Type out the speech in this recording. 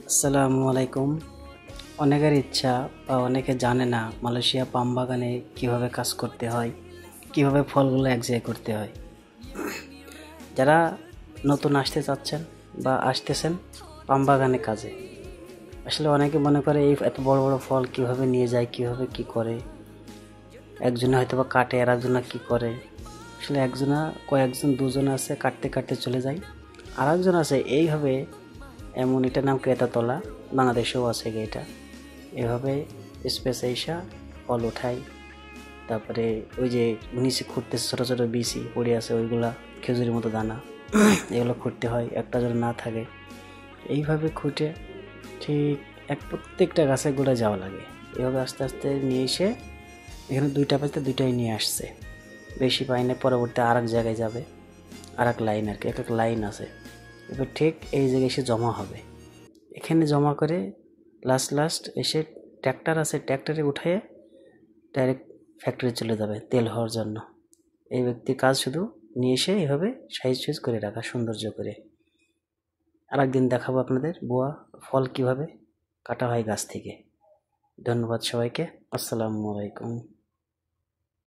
আসসালামু আলাইকুম। অনেকের ইচ্ছা বা অনেকে জানে না মালয়েশিয়া পাম বাগানে কীভাবে কাজ করতে হয়, কীভাবে ফলগুলো এক জায়গায় করতে হয়। যারা নতুন আসতে চাচ্ছেন বা আসতেছেন পাম বাগানে কাজে, আসলে অনেকে মনে করে এই এত বড় বড় ফল কীভাবে নিয়ে যায়, কীভাবে কী করে, একজনে হয়তো বা কাটে আর একজনা কী করে। আসলে কয়েকজন দুজন আছে কাটতে কাটতে চলে যায়, আর একজন আছে এইভাবে, এমন এটার নাম ক্রেতাতলা, বাংলাদেশেও আছে এটা। এভাবে স্পেস আইসা ফল উঠাই, তারপরে ওই যে নিচে খুঁড়তেছে ছোটো ছোটো বিচি পড়ে আছে, ওইগুলা খেজুরের মতো দানা, এগুলো খুঁড়তে হয় একটা যেন না থাকে। এইভাবে খুঁটে ঠিক প্রত্যেকটা গাছে গোড়া যাওয়া লাগে। এভাবে আস্তে আস্তে নিয়ে এসে এখানে দুইটা পাইতে দুইটাই নিয়ে আসছে, বেশি পাই না। পরবর্তী আর এক জায়গায় যাবে, আর এক লাইন আর কি, এক এক লাইন আছে। এবার ঠিক এই জায়গায় এসে জমা হবে। এখানে জমা করে লাস্ট এসে ট্র্যাক্টর আছে, ট্র্যাক্টরে উঠিয়ে ডাইরেক্ট ফ্যাক্টরি চলে যাবে তেল হওয়ার জন্য। এই ব্যক্তির কাজ শুধু নিয়ে এসে এভাবে সাইজ করে রাখা, সৌন্দর্য করে। আর একদিন দেখাবো আপনাদের ফল কিভাবে কাটা হয় গাছ থেকে। ধন্যবাদ সবাইকে। আসসালামু আলাইকুম।